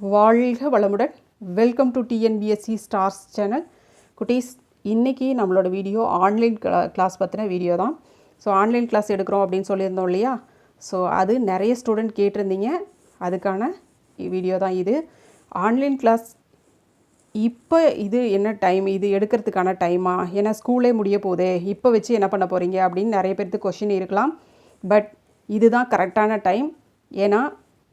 வாழ்க வளமுடன். Welcome to TNPSC stars channel. குட்டீஸ், இன்றைக்கி நம்மளோட வீடியோ ஆன்லைன் கிளாஸ் பற்றின வீடியோ தான். ஸோ ஆன்லைன் கிளாஸ் எடுக்கிறோம் அப்படின்னு சொல்லியிருந்தோம் இல்லையா? ஸோ அது நிறைய ஸ்டூடெண்ட் கேட்டிருந்தீங்க, அதுக்கான வீடியோ தான் இது. ஆன்லைன் கிளாஸ் இப்போ இது என்ன டைம், இது எடுக்கிறதுக்கான டைமா, ஏன்னா ஸ்கூலே முடிய போதே, இப்போ வச்சு என்ன பண்ண போகிறீங்க அப்படின்னு நிறைய பேருக்கு கொஷின் இருக்கலாம். பட் இதுதான் கரெக்டான டைம். ஏன்னா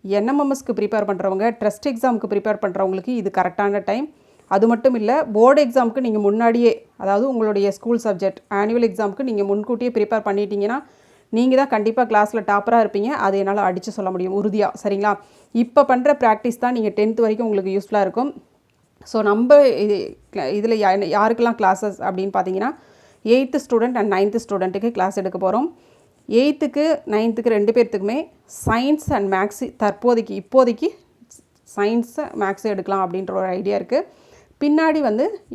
என்எம்எம்எஸ்க்கு ப்ரிப்பேர் பண்ணுறவங்க, ட்ரஸ்ட் எக்ஸாமுக்கு ப்ரிப்பேர் பண்ணுறவங்களுக்கு இது கரெக்டான டைம். அது மட்டும் இல்லை, போர்டு எக்ஸாமுக்கு நீங்கள் முன்னாடியே, அதாவது உங்களுடைய ஸ்கூல் சப்ஜெக்ட் ஆனுவல் எக்ஸாமுக்கு நீங்கள் முன்கூட்டியே ப்ரிப்பேர் பண்ணிட்டீங்கன்னா நீங்கள் தான் கண்டிப்பாக கிளாஸில் டாப்பராக இருப்பீங்க. அது என்னால் அடித்து சொல்ல முடியும் உறுதியாக. சரிங்களா? இப்போ பண்ணுற ப்ராக்டிஸ் தான் நீங்கள் 10th வரைக்கும் உங்களுக்கு யூஸ்ஃபுல்லாக இருக்கும். ஸோ நம்ம இதில் யாருக்கெல்லாம் கிளாஸஸ் அப்படின்னு பார்த்தீங்கன்னா 8th ஸ்டூடெண்ட் அண்ட் 9th ஸ்டூடெண்ட்டுக்கு கிளாஸ் எடுக்க போகிறோம். 8th 9th ரெண்டு பேர்த்துக்குமே சயின்ஸ் அண்ட் மேக்ஸு இப்போதைக்கு சயின்ஸு மேக்ஸு எடுக்கலாம் அப்படின்ற ஒரு ஐடியா இருக்குது. பின்னாடி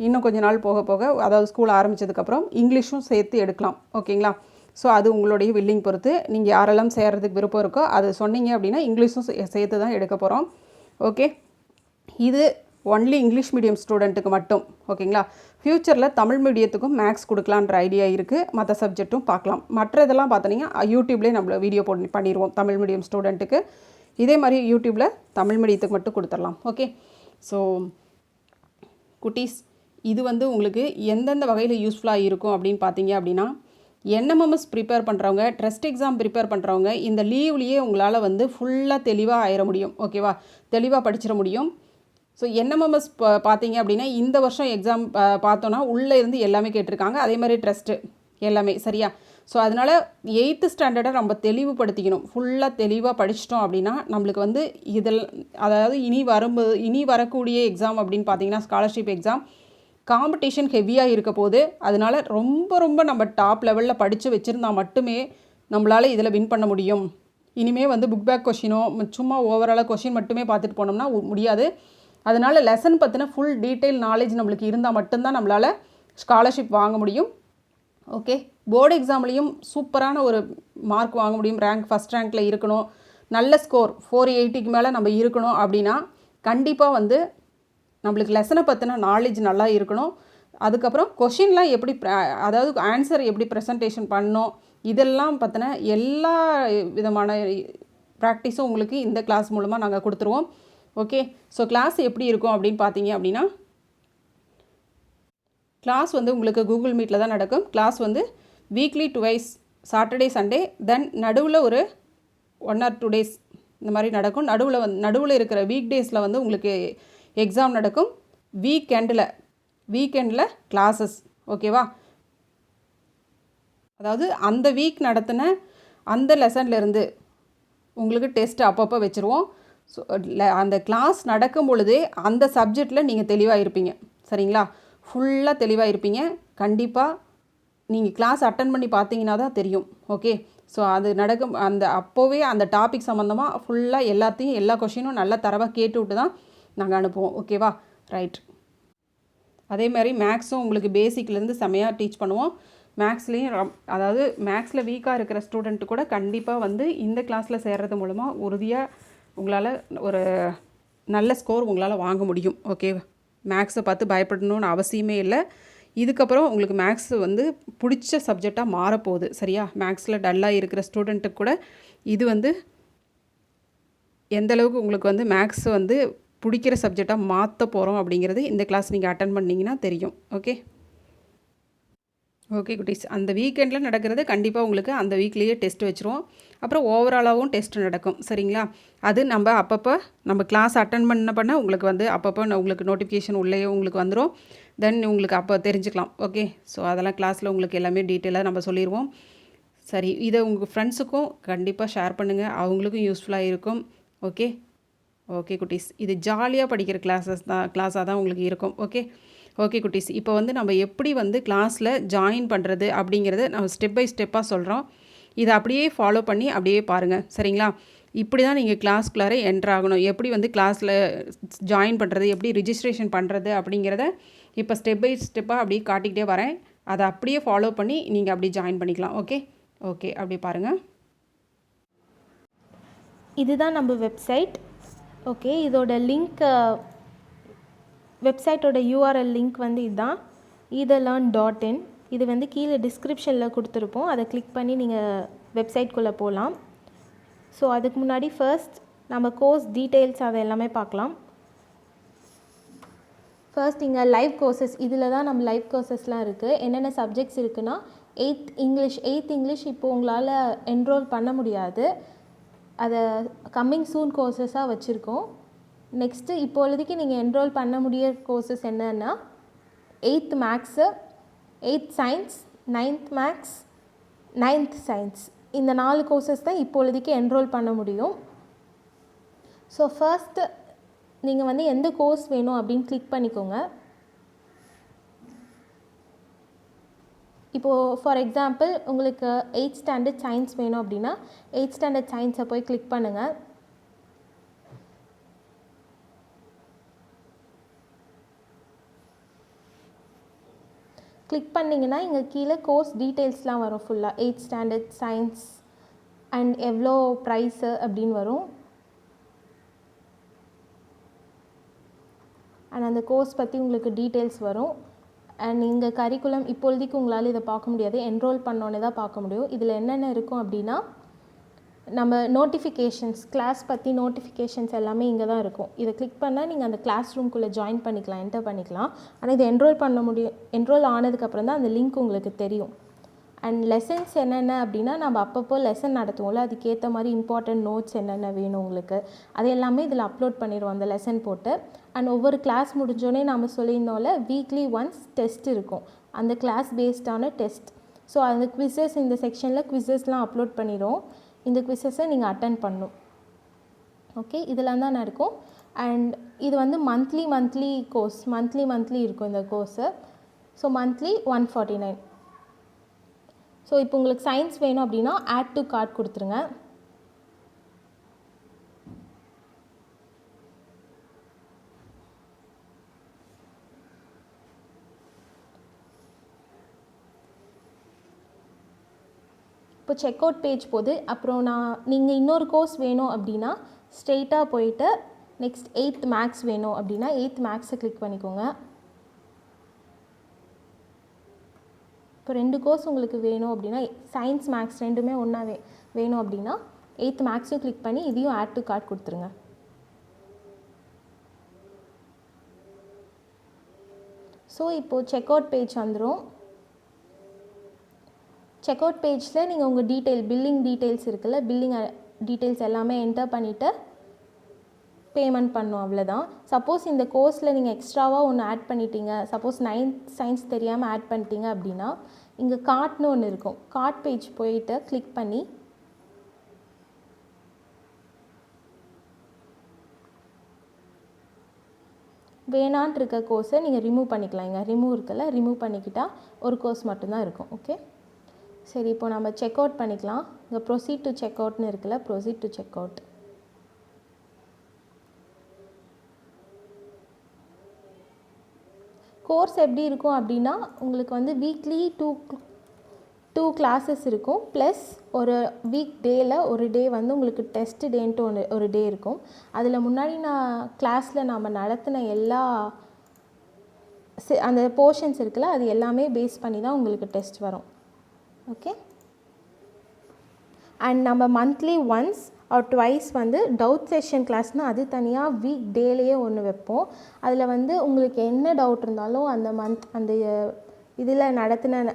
இன்னும் கொஞ்ச நாள் போக போக, அதாவது ஸ்கூல் ஆரம்பித்ததுக்கப்புறம் இங்கிலீஷும் சேர்த்து எடுக்கலாம். ஓகேங்களா? ஸோ அது உங்களுடைய வில்லிங் பொறுத்து. நீங்கள் யாரெல்லாம் சேர்கிறதுக்கு விருப்பம் இருக்கோ அது சொன்னீங்க அப்படின்னா இங்கிலீஷும் சேர்த்து தான் எடுக்க போகிறோம். ஓகே, இது ஒன்லி இங்கிலீஷ் மீடியம் ஸ்டூடெண்ட்டுக்கு மட்டும். ஓகேங்களா? ஃப்யூச்சரில் தமிழ் மீடியத்துக்கும் மேக்ஸ் கொடுக்கலான்ற ஐடியா இருக்குது. மற்ற சப்ஜெக்ட்டும் பார்க்கலாம். மற்ற இதெல்லாம் பார்த்தீங்கன்னா யூடியூப்லேயே நம்ம வீடியோ பண்ணிடுவோம் தமிழ் மீடியம் ஸ்டூடெண்ட்டுக்கு. இதே மாதிரி யூடியூப்பில் தமிழ் மீடியத்துக்கு மட்டும் கொடுத்துடலாம். ஓகே, ஸோ குட்டீஸ், இது உங்களுக்கு எந்தெந்த வகையில் யூஸ்ஃபுல்லாக இருக்கும் அப்படின்னு பார்த்தீங்க அப்படின்னா, என்எம்எம்எஸ் ப்ரிப்பேர் பண்ணுறவங்க, ட்ரஸ்ட் எக்ஸாம் ப்ரிப்பேர் பண்ணுறவங்க இந்த லீவ்லேயே உங்களால் ஃபுல்லாக தெளிவாக ஆயிட முடியும். ஓகேவா? தெளிவாக படிச்சிட முடியும். ஸோ என்எம்எம்எஸ் பார்த்தீங்க அப்படின்னா இந்த வருஷம் எக்ஸாம் பார்த்தோன்னா உள்ளே இருந்து எல்லாமே கேட்டிருக்காங்க. அதே மாதிரி ட்ரஸ்ட்டு எல்லாமே. சரியா? ஸோ அதனால் 8th ஸ்டாண்டர்டை நம்ம தெளிவுபடுத்திக்கணும். ஃபுல்லாக தெளிவாக படிச்சிட்டோம் அப்படின்னா நம்மளுக்கு இதில், அதாவது இனி வரக்கூடிய எக்ஸாம் அப்படின்னு பார்த்தீங்கன்னா ஸ்காலர்ஷிப் எக்ஸாம் காம்படிஷன் ஹெவியாக இருக்க போது. அதனால் ரொம்ப நம்ம டாப் லெவலில் படித்து வச்சுருந்தா மட்டுமே நம்மளால் இதில் வின் பண்ண முடியும். இனிமேல் புக் பேக் கொஷினோ சும்மா ஓவராலாக கொஷின் மட்டுமே பார்த்துட்டு போனோம்னா முடியாது. அதனால் லெசன் பற்றின ஃபுல் டீட்டெயில் நாலேஜ் நம்மளுக்கு இருந்தால் மட்டும்தான் நம்மளால் ஸ்காலர்ஷிப் வாங்க முடியும். ஓகே, போர்டு எக்ஸாம்லேயும் சூப்பரான ஒரு மார்க் வாங்க முடியும். ஃபஸ்ட் ரேங்க்கில் இருக்கணும், நல்ல ஸ்கோர் 480க்கு மேலே நம்ம இருக்கணும் அப்படின்னா கண்டிப்பாக நம்மளுக்கு லெசனை பற்றின நாலேஜ் நல்லா இருக்கணும். அதுக்கப்புறம் கொஷின்லாம் எப்படி, அதாவது ஆன்சர் எப்படி ப்ரெசன்டேஷன் பண்ணணும், இதெல்லாம் பற்றின எல்லா விதமான ப்ராக்டிஸும் உங்களுக்கு இந்த கிளாஸ் மூலமாக நாங்கள் கொடுத்துருவோம். ஓகே, ஸோ கிளாஸ் எப்படி இருக்கும் அப்படின்னு பார்த்தீங்க அப்படின்னா, கிளாஸ் உங்களுக்கு கூகுள் மீட்டில் தான் நடக்கும். கிளாஸ் வீக்லி 2 சாட்டர்டே சண்டே, தென் நடுவில் ஒரு 1 or 2 days இந்த மாதிரி நடக்கும். நடுவில் இருக்கிற வீக் டேஸில் உங்களுக்கு எக்ஸாம் நடக்கும். வீக்கெண்டில் கிளாஸஸ். ஓகேவா? அதாவது அந்த வீக் நடத்தின அந்த லெசன்லேருந்து உங்களுக்கு டெஸ்ட் அப்பப்போ வச்சுருவோம். ஸோ அந்த கிளாஸ் நடக்கும் பொழுதே அந்த சப்ஜெக்டில் நீங்கள் தெளிவாக இருப்பீங்க. சரிங்களா? ஃபுல்லாக தெளிவாக இருப்பீங்க. கண்டிப்பாக நீங்கள் கிளாஸ் அட்டன் பண்ணி பார்த்தீங்கன்னா தான் தெரியும். ஓகே, ஸோ அது நடக்கும். அப்போவே அந்த டாபிக் சம்மந்தமாக ஃபுல்லாக எல்லா கொஷினும் நல்லா தரவாக கேட்டு விட்டு தான் நாங்கள் அனுப்புவோம். ஓகேவா? ரைட். அதே மாதிரி மேக்ஸும் உங்களுக்கு பேசிக்லேருந்து செமையாக டீச் பண்ணுவோம். மேக்ஸ்லேயும், அதாவது மேக்ஸில் வீக்காக இருக்கிற ஸ்டூடெண்ட்டு கூட கண்டிப்பாக இந்த கிளாஸில் சேர்கிறது மூலமாக உறுதியாக உங்களால் ஒரு நல்ல ஸ்கோர் உங்களால் வாங்க முடியும். ஓகே, மேக்ஸை பார்த்து பயப்படணும்னு அவசியமே இல்லை. இதுக்கப்புறம் உங்களுக்கு மேக்ஸ் பிடிச்ச சப்ஜெக்டாக மாறப்போகுது. சரியா? மேக்ஸில் டல்லாக இருக்கிற ஸ்டூடெண்ட்டுக்கு கூட இது எந்தளவுக்கு உங்களுக்கு மேக்ஸ் பிடிக்கிற சப்ஜெக்டாக மாற்ற போகிறோம் அப்படிங்கிறது இந்த கிளாஸ் நீங்கள் அட்டன் பண்ணிங்கன்னா தெரியும். ஓகே குட்டீஸ், அந்த வீக்கெண்டில் நடக்கிறது கண்டிப்பாக உங்களுக்கு அந்த வீக்லேயே டெஸ்ட் வச்சுருவோம். அப்புறம் ஓவராலாகவும் டெஸ்ட் நடக்கும். சரிங்களா? அது நம்ம அப்பப்போ நம்ம கிளாஸ் அட்டன் பண்ண உங்களுக்கு அப்பப்போ உங்களுக்கு நோட்டிஃபிகேஷன் உள்ளே உங்களுக்கு வந்துடும். தென் உங்களுக்கு அப்போ தெரிஞ்சுக்கலாம். ஓகே, ஸோ அதெல்லாம் கிளாஸில் உங்களுக்கு எல்லாமே டீட்டெயிலாக நம்ம சொல்லிடுவோம். சரி, இதை உங்கள் ஃப்ரெண்ட்ஸுக்கும் கண்டிப்பாக ஷேர் பண்ணுங்கள், அவங்களுக்கும் யூஸ்ஃபுல்லாக இருக்கும். ஓகே குட்டீஸ், இது ஜாலியாக படிக்கிற கிளாஸாக தான் உங்களுக்கு இருக்கும். ஓகே குட்டீஸ், இப்போ நம்ம எப்படி கிளாஸில் ஜாயின் பண்ணுறது அப்படிங்கிறத நம்ம ஸ்டெப் பை ஸ்டெப்பாக சொல்கிறோம். இதை அப்படியே ஃபாலோ பண்ணி அப்படியே பாருங்கள். சரிங்களா? இப்படி தான் நீங்கள் கிளாஸ்குள்ளார என்ட்ரு ஆகணும். எப்படி கிளாஸில் ஜாயின் பண்ணுறது, எப்படி ரிஜிஸ்ட்ரேஷன் பண்ணுறது அப்படிங்கிறத இப்போ ஸ்டெப் பை ஸ்டெப்பாக அப்படியே காட்டிக்கிட்டே வரேன். அதை அப்படியே ஃபாலோ பண்ணி நீங்கள் அப்படியே ஜாயின் பண்ணிக்கலாம். ஓகே அப்படியே பாருங்கள். இதுதான் நம்ம வெப்சைட். ஓகே, இதோட லிங்க் வெப்சைட்டோட URL லிங்க் வந்து இதுதான், eTheLearn.in. இது வந்து கீழே டிஸ்கிரிப்ஷனில் கொடுத்துருப்போம், அதை கிளிக் பண்ணி நீங்கள் வெப்சைட்குள்ளே போகலாம். ஸோ அதுக்கு முன்னாடி ஃபர்ஸ்ட் நம்ம கோர்ஸ் டீட்டெயில்ஸ் அதை எல்லாமே பார்க்கலாம். ஃபர்ஸ்ட் இங்கே லைவ் கோர்சஸ், இதில் தான் நம்ம லைவ் கோர்சஸ்லாம் இருக்குது. என்னென்ன சப்ஜெக்ட்ஸ் இருக்குன்னா, எயித் இங்கிலீஷ் இப்போது உங்களால் என்ரோல் பண்ண முடியாது, அதை கம்மிங் சூன் கோர்சஸாக வச்சுருக்கோம். நெக்ஸ்ட்டு இப்போதைக்கு நீங்கள் என்ரோல் பண்ண முடிய கோர்சஸ் என்னென்னா 8th maths, 8th science, 9th maths, 9th science, இந்த 4 கோர்சஸ் தான் இப்போதைக்கு என்ரோல் பண்ண முடியும். ஸோ ஃபர்ஸ்ட்டு நீங்கள் வந்து எந்த கோர்ஸ் வேணும் அப்படின்னு கிளிக் பண்ணிக்கோங்க. இப்போது ஃபார் எக்ஸாம்பிள் உங்களுக்கு 8th ஸ்டாண்டர்ட் சயின்ஸ் வேணும் அப்படின்னா 8th ஸ்டாண்டர்ட் சயின்ஸை போய் கிளிக் பண்ணுங்கள். கிளிக் பண்ணிங்கன்னா இங்கே கீழே கோர்ஸ் டீட்டெயில்ஸ்லாம் வரும் ஃபுல்லாக, 8th ஸ்டாண்டர்ட் சயின்ஸ் அண்ட் எவ்வளோ ப்ரைஸு அப்படின்னு வரும். அண்ட் அந்த கோர்ஸ் பற்றி உங்களுக்கு டீட்டெயில்ஸ் வரும். அண்ட் இங்கே கரிக்குலம் இப்பொழுதைக்கு உங்களால் இதை பார்க்க முடியாது, என்ரோல் பண்ணோன்னே தான் பார்க்க முடியும். இதில் என்னென்ன இருக்கும் அப்படின்னா, நம்ம நோட்டிஃபிகேஷன்ஸ், கிளாஸ் பற்றி நோட்டிஃபிகேஷன்ஸ் எல்லாமே இங்கே தான் இருக்கும். இதை கிளிக் பண்ணால் நீங்கள் அந்த கிளாஸ் ரூம்குள்ளே ஜாயின் பண்ணிக்கலாம், என்டர் பண்ணிக்கலாம். ஆனால் இதை என்ரோல் ஆனதுக்கப்புறம் தான் அந்த லிங்க் உங்களுக்கு தெரியும். அண்ட் லெசன்ஸ் என்னென்ன அப்படின்னா, நம்ம அப்பப்போ லெசன் நடத்துவோம்ல, அதுக்கேற்ற மாதிரி இம்பார்ட்டன்ட் நோட்ஸ் என்னென்ன வேணும் உங்களுக்கு, அது எல்லாமே இதில் அப்லோட் பண்ணிடுவோம் அந்த லெசன் போட்டு. அண்ட் ஒவ்வொரு கிளாஸ் முடிஞ்சோடனே நம்ம சொல்லியிருந்தோம்ல, வீக்லி ஒன்ஸ் டெஸ்ட் இருக்கும், அந்த கிளாஸ் பேஸ்டான டெஸ்ட். ஸோ அந்த குவிசஸ், இந்த செக்ஷனில் குவிசஸ்லாம் அப்லோட் பண்ணிடுவோம். இந்த குவிசஸை நீங்கள் அட்டன் பண்ணணும். ஓகே, இதெல்லாம் தான் இருக்கும். அண்ட் இது வந்து மந்த்லி கோர்ஸ், மந்த்லி இருக்கும் இந்த கோர்ஸு. So monthly 149. ஸோ இப்போ உங்களுக்கு சயின்ஸ் வேணும் அப்படின்னா ஆட் டு கார்ட் கொடுத்துருங்க. இப்போ செக் அவுட் பேஜ் போகுது. அப்புறம் நீங்கள் இன்னொரு கோர்ஸ் வேணும் அப்படின்னா ஸ்ட்ரெயிட்டாக போயிட்டு நெக்ஸ்ட் 8th மேக்ஸ் வேணும் அப்படின்னா 8th மேக்ஸை கிளிக் பண்ணிக்கோங்க. இப்போ 2 கோர்ஸ் உங்களுக்கு வேணும் அப்படின்னா, சயின்ஸ் மேக்ஸ் ரெண்டுமே ஒன்றா வேணும் அப்படின்னா 8th மேக்ஸையும் கிளிக் பண்ணி இதையும் ஆட் டு கார்ட் கொடுத்துருங்க. ஸோ இப்போது செக் அவுட் பேஜ் வந்துடும். செக் அவுட் பேஜில் நீங்கள் உங்கள் பில்லிங் டீட்டெயில்ஸ் இருக்குல்ல, பில்லிங் டீட்டெயில்ஸ் எல்லாமே என்டர் பண்ணிவிட்டு பேமெண்ட் பண்ணணும், அவ்வளோதான். சப்போஸ் இந்த கோர்ஸில் நீங்கள் எக்ஸ்ட்ராவாக ஒன்று ஆட் பண்ணிட்டீங்க, சப்போஸ் 9th சயின்ஸ் தெரியாமல் ஆட் பண்ணிட்டீங்க அப்படின்னா இங்கே கார்ட்னு ஒன்று இருக்கும், கார்ட் பேஜ் போயிட்டு கிளிக் பண்ணி வேணான்ட்டு இருக்க கோர்ஸை நீங்கள் ரிமூவ் பண்ணிக்கலாம். இங்கே ரிமூவ் இருக்குல்ல, ரிமூவ் பண்ணிக்கிட்டால் ஒரு கோர்ஸ் மட்டும்தான் இருக்கும். ஓகே, சரி, இப்போ நம்ம செக் அவுட் பண்ணிக்கலாம். இங்கே ப்ரொசீட் டு செக் அவுட்னு இருக்குல்ல, proceed to check out. Course எப்படி இருக்கும் அப்படின்னா, உங்களுக்கு வந்து வீக்லி 2 கிளாஸஸ் இருக்கும், ப்ளஸ் ஒரு வீக் டேயில் ஒரு டே வந்து உங்களுக்கு டெஸ்ட் டேன்ட்டு ஒரு டே இருக்கும். அதில் முன்னாடி கிளாஸில் நாம் நடத்தின எல்லா அந்த போர்ஷன்ஸ் இருக்குல்ல, அது எல்லாமே பேஸ் பண்ணி தான் உங்களுக்கு டெஸ்ட் வரும். ஓகே, அண்ட் நம்ம மந்த்லி ஒன்ஸ் ஆர் ட்வைஸ் வந்து டவுட் செஷன் கிளாஸ்னால் அது தனியாக வீக் டேலேயே ஒன்று வைப்போம். அதில் வந்து உங்களுக்கு என்ன டவுட் இருந்தாலும் அந்த இதில் நடத்தின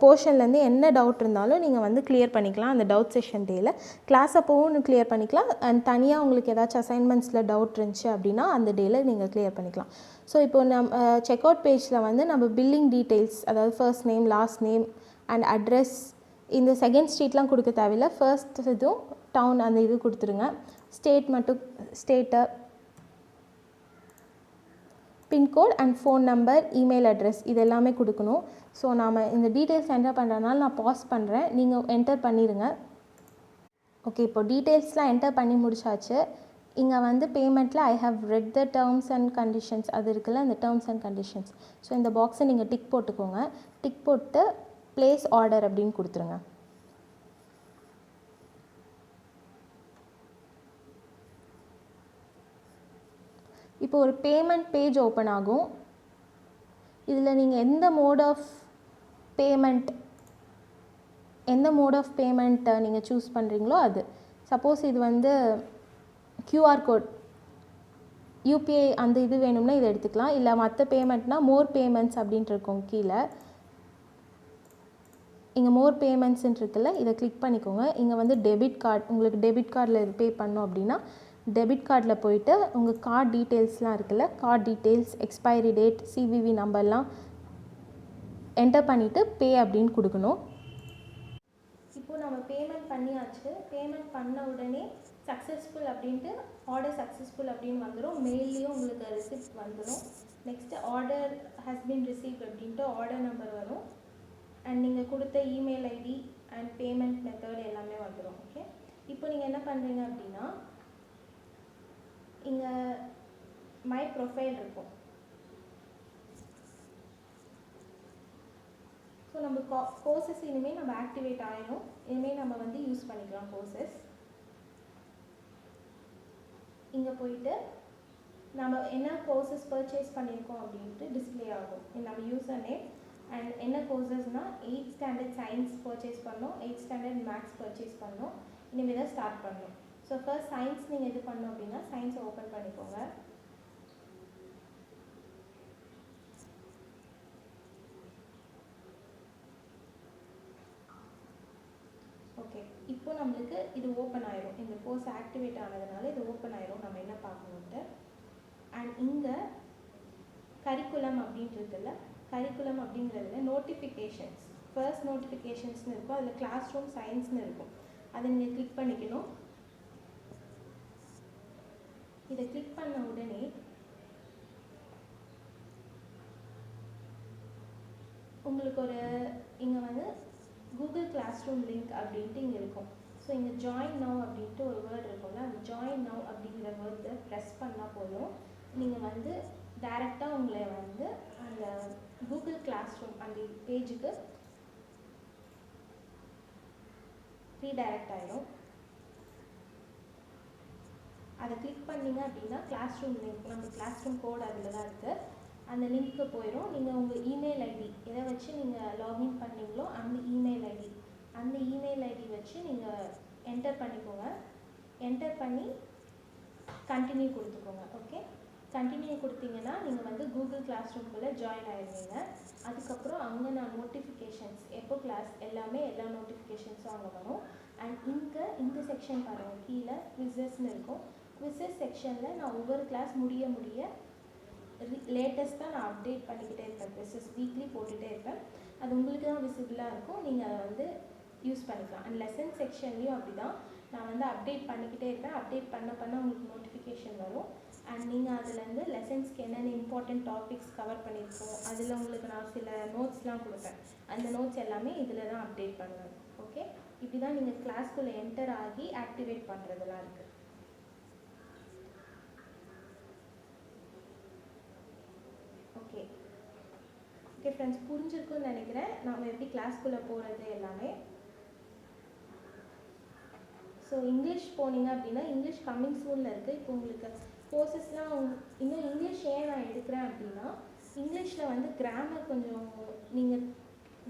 போர்ஷன்லேருந்து என்ன டவுட் இருந்தாலும் நீங்கள் வந்து கிளியர் பண்ணிக்கலாம். அந்த டவுட் செஷன் டேயில் கிளாஸ் அப்போவும் கிளியர் பண்ணிக்கலாம். அண்ட் தனியாக உங்களுக்கு ஏதாச்சும் அசைன்மெண்ட்ஸில் டவுட் இருந்துச்சு அப்படின்னா அந்த டேயில் நீங்கள் கிளியர் பண்ணிக்கலாம். ஸோ இப்போ நம்ம செக் அவுட் பேஜில் வந்து நம்ம பில்லிங் டீட்டெயில்ஸ், அதாவது first name, last name and address, இந்த செகண்ட் ஸ்ட்ரீட்லாம் கொடுக்க தேவையில்லை, ஃபர்ஸ்ட் இதுவும் டவுன் அந்த இது கொடுத்துருங்க. ஸ்டேட் மட்டும், ஸ்டேட்டை, pincode and phone number, email address இது எல்லாமே கொடுக்கணும். ஸோ நாம் இந்த டீட்டெயில்ஸ் என்டர் பண்ணுறதுனால நான் பாஸ் பண்ணுறேன், நீங்கள் என்டர் பண்ணிடுங்க. ஓகே, இப்போ டீட்டெயில்ஸ்லாம் என்டர் பண்ணி முடிச்சாச்சு. இங்கே வந்து பேமெண்ட்டில் I have read the terms and conditions அது இருக்குல்ல, இந்த டேர்ம்ஸ் அண்ட் கண்டிஷன்ஸ். ஸோ இந்த பாக்ஸை நீங்கள் டிக் போட்டுக்கோங்க. டிக் போட்டு ப்ளேஸ் ஆர்டர் அப்படின்னு கொடுத்துருங்க. இப்போ ஒரு பேமெண்ட் பேஜ் ஓப்பன் ஆகும். இதில் நீங்கள் எந்த மோட் ஆஃப் பேமெண்ட்டை நீங்கள் சூஸ் பண்ணுறீங்களோ அது. சப்போஸ் இது வந்து QR கோட் யூபிஐ அந்த இது வேணும்னா இதை எடுத்துக்கலாம். இல்லை மற்ற பேமெண்ட்னா மோர் பேமெண்ட்ஸ் அப்படின்ட்டு இருக்கும் கீழே. இங்கே மோர் பேமெண்ட்ஸ்ன்னு இருக்குல்ல, இதை கிளிக் பண்ணிக்கோங்க. இங்கே வந்து டெபிட் கார்டு, உங்களுக்கு டெபிட் கார்டில் இது பே பண்ணோம் அப்படின்னா டெபிட் கார்டில் போயிட்டு உங்கள் கார்டு டீட்டெயில்ஸ்லாம் இருக்குல்ல, card details, expiry date, CVV நம்பர்லாம் என்டர் பண்ணிவிட்டு பே அப்படின்னு கொடுக்கணும். இப்போது நம்ம பேமெண்ட் பண்ணியாச்சு. பேமெண்ட் பண்ண உடனே சக்ஸஸ்ஃபுல் அப்படின்ட்டு ஆர்டர் சக்ஸஸ்ஃபுல் அப்படின்னு வந்துடும். மெயிலையும் உங்களுக்கு ரிசிப்ட் வந்துடும். Next order has been received அப்படின்ட்டு ஆர்டர் நம்பர் வரும். அண்ட் நீங்கள் கொடுத்த email ID and payment method எல்லாமே வந்துடும். ஓகே, இப்போ நீங்கள் என்ன பண்ணுறீங்க அப்படின்னா இங்கே மை ப்ரொஃபைல் இருக்கும். ஸோ நம்ம கோர்சஸ் இனிமேல் நம்ம ஆக்டிவேட் ஆகிடும். இனிமேல் நம்ம வந்து யூஸ் பண்ணிக்கலாம் கோர்சஸ். இங்கே போயிட்டு நம்ம என்ன கோர்சஸ் பர்ச்சேஸ் பண்ணியிருக்கோம் அப்படின்ட்டு டிஸ்பிளே ஆகும். நம்ம யூசர் நேம் அண்ட் என்ன கோர்சஸ்னால் 8th ஸ்டாண்டர்ட் சயின்ஸ் பர்ச்சேஸ் பண்ணோம், 8th ஸ்டாண்டர்ட் மேக்ஸ் பர்ச்சேஸ் பண்ணோம். இனிமேல் தான் ஸ்டார்ட் பண்ணணும். ஸோ ஃபர்ஸ்ட் சயின்ஸ் நீங்கள் இது பண்ணோம் அப்படின்னா சயின்ஸை ஓப்பன் பண்ணிக்கோங்க. ஓகே, இப்போ நம்மளுக்கு இது ஓப்பன் ஆயிரும். இந்த கோர்ஸ் ஆக்டிவேட் ஆனதுனால இது ஓப்பன் ஆயிரும். நம்ம என்ன பார்க்கணுன்ட்டு அண்ட் இங்கே கரிக்குலம் அப்படின்ட்டு இருக்குல்ல, கரிக்குலம் அப்படிங்கிறதுல நோட்டிஃபிகேஷன்ஸ், ஃபர்ஸ்ட் நோட்டிஃபிகேஷன்ஸ்னு இருக்கும். அதில் கிளாஸ் ரூம் சயின்ஸ்னு இருக்கும். அதை நீங்கள் கிளிக் பண்ணிக்கணும். இதை கிளிக் பண்ண உடனே உங்களுக்கு ஒரு இங்கே வந்து கூகுள் கிளாஸ் ரூம் லிங்க் அப்படின்ட்டு இங்கே இருக்கும். ஸோ இங்கே ஜாயின் நவ் அப்படின்ட்டு ஒரு வேர்ட் இருக்கும்ல, அந்த ஜாயின் நவ் அப்படிங்கிற வேர்டை ப்ரெஸ் பண்ணால் போதும். நீங்கள் வந்து டைரெக்டாக உங்களை வந்து அந்த கூகுள் கிளாஸ் ரூம் அந்த பேஜுக்கு ரீடைரக்ட் ஆகிடும். அதை கிளிக் பண்ணிங்க அப்படின்னா கிளாஸ் ரூம் லிங்க், நம்ம கிளாஸ் ரூம் கோட் அதில் தான் இருக்குது, அந்த லிங்க்கு போயிடும். நீங்கள் உங்கள் இமெயில் ஐடி எதை வச்சு நீங்கள் லாகின் பண்ணீங்களோ அந்த இமெயில் ஐடி வச்சு நீங்கள் என்டர் பண்ணிக்கோங்க. என்டர் பண்ணி கண்டினியூ கொடுத்துக்கோங்க. ஓகே, கண்டினியூ கொடுத்தீங்கன்னா நீங்கள் வந்து கூகுள் கிளாஸ் ரூம்குள்ளே ஜாயின் ஆகிடுவீங்க. அதுக்கப்புறம் அங்கே நான் நோட்டிஃபிகேஷன்ஸ் எப்போ கிளாஸ் எல்லாமே எல்லா நோட்டிஃபிகேஷன்ஸும் அங்கே வரும். அண்ட் இங்கே இந்த செக்ஷன் பாருங்கள், கீழே குவிஸஸ்ன்னு இருக்கும். குவிஸஸ் செக்ஷனில் நான் ஒவ்வொரு கிளாஸ் முடிய லேட்டஸ்ட்டாக நான் அப்டேட் பண்ணிக்கிட்டே இருப்பேன். குவிஸஸ் வீக்லி போட்டுகிட்டே இருப்பேன். அது உங்களுக்கு தான் விசிபிளாக இருக்கும். நீங்கள் அதை வந்து யூஸ் பண்ணிக்கலாம். அண்ட் லெசன் செக்ஷன்லேயும் அப்படி தான், நான் வந்து அப்டேட் பண்ணிக்கிட்டே இருப்பேன். அப்டேட் பண்ண உங்களுக்கு நோட்டிஃபிகேஷன் வரும். அண்ட் நீங்கள் அதுலேருந்து லெசன்ஸ்க்கு என்னென்ன இம்பார்ட்டண்ட் டாபிக்ஸ் கவர் பண்ணியிருக்கோம், அதில் உங்களுக்கு நான் சில நோட்ஸ்லாம் கொடுப்பேன். அந்த நோட்ஸ் எல்லாமே இதில் தான் அப்டேட் பண்ணுவேன். ஓகே, இப்படி தான் நீங்கள் கிளாஸ்க்குள்ளே என்டர் ஆகி ஆக்டிவேட் பண்ணுறதுலாம் இருக்குது. ஓகே ஓகே ஃப்ரெண்ட்ஸ், புரிஞ்சிருக்குன்னு நினைக்கிறேன் நாம் எப்படி கிளாஸ்க்குள்ளே போகிறது எல்லாமே. ஸோ இங்கிலீஷ் போனீங்க அப்படின்னா இங்கிலீஷ் கம்மிங் சூனில் இருக்குது. இப்போ உங்களுக்கு கோர்சஸ்லாம் இன்னும் இங்கிலீஷ் ஏன் நான் எடுக்கிறேன் அப்படின்னா, இங்கிலீஷில் வந்து கிராமர் கொஞ்சம் நீங்கள்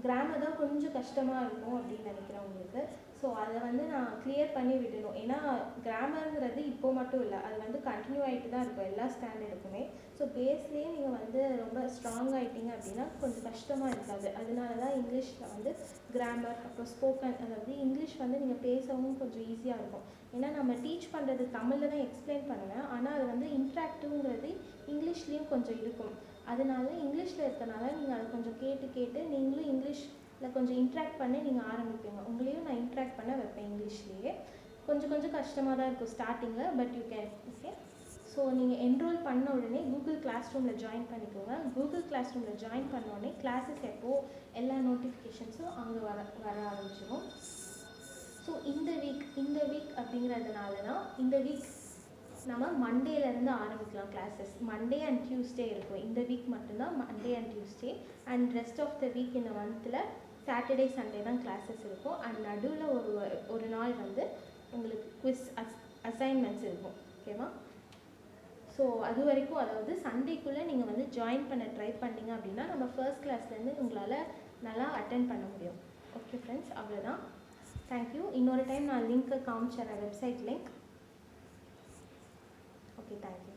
கிராமர் தான் கொஞ்சம் கஷ்டமாக இருக்கும் அப்படின்னு நினைக்கிறேன் உங்களுக்கு. ஸோ அதை வந்து நான் கிளியர் பண்ணி விடணும். ஏன்னா கிராமருங்கிறது இப்போ மட்டும் இல்லை, அது வந்து கண்டினியூ ஆகிட்டு தான் இருக்கும் எல்லா ஸ்டாண்டர்டுக்குமே. ஸோ பேஸ்லேயே நீங்கள் வந்து ரொம்ப ஸ்ட்ராங் ஆகிட்டீங்க அப்படின்னா கொஞ்சம் கஷ்டமாக இருக்காது. அதனால தான் இங்கிலீஷில் வந்து கிராமர், அப்புறம் ஸ்போக்கன், அதாவது இங்கிலீஷ் வந்து நீங்கள் பேசவும் கொஞ்சம் ஈஸியாக இருக்கும். ஏன்னா நம்ம டீச் பண்ணுறது தமிழில் தான் எக்ஸ்பிளைன் பண்ணுவேன், ஆனால் அது வந்து இன்ட்ராக்டிவ்ங்கிறது இங்கிலீஷ்லேயும் கொஞ்சம் இருக்கும். அதனால இங்கிலீஷில் இருக்கனால நீங்கள் அதை கொஞ்சம் கேட்டு நீங்களும் இங்கிலீஷில் கொஞ்சம் இன்ட்ராக்ட் பண்ணி நீங்கள் ஆரம்பிப்பீங்க. உங்களையும் நான் இன்ட்ராக்ட் பண்ண வைப்பேன் இங்கிலீஷ்லேயே. கொஞ்சம் கஷ்டமாக தான் இருக்கும் ஸ்டார்டிங்கில், but you can. Okay, so நீங்கள் என்ரோல் பண்ண உடனே கூகுள் கிளாஸ் ரூமில் ஜாயின் பண்ணிக்கோங்க. கூகுள் கிளாஸ் ரூமில் ஜாயின் பண்ண உடனே கிளாஸஸ் எப்போது எல்லா நோட்டிஃபிகேஷன்ஸும் அங்கே வர ஆரம்பிச்சிடும். ஸோ இந்த வீக் அப்படிங்கிறதுனால தான் இந்த வீக் நம்ம மண்டேலேருந்து ஆரம்பிக்கலாம் கிளாஸஸ். மண்டே அண்ட் டியூஸ்டே இருக்கும். இந்த வீக் மட்டும்தான் Monday and Tuesday. And rest of the week இந்த மந்தில் சாட்டர்டே சண்டே தான் கிளாஸஸ் இருக்கும். அண்ட் நடுவில் ஒரு நாள் வந்து உங்களுக்கு குவிஸ் அசைன்மெண்ட்ஸ் இருக்கும். ஓகேவா? ஸோ அது வரைக்கும் அதாவது சண்டேக்குள்ளே நீங்கள் வந்து ஜாயின் பண்ண ட்ரை பண்ணிங்க அப்படின்னா நம்ம ஃபர்ஸ்ட் கிளாஸ்லேருந்து உங்களால் நல்லா அட்டென்ட் பண்ண முடியும். ஓகே ஃப்ரெண்ட்ஸ், அவ்வளோதான். தேங்க்யூ. இன்னொரு டைம் நான் லிங்க்கை காமிச்சிடுறேன், வெப்சைட் லிங்க். Okay, thank you.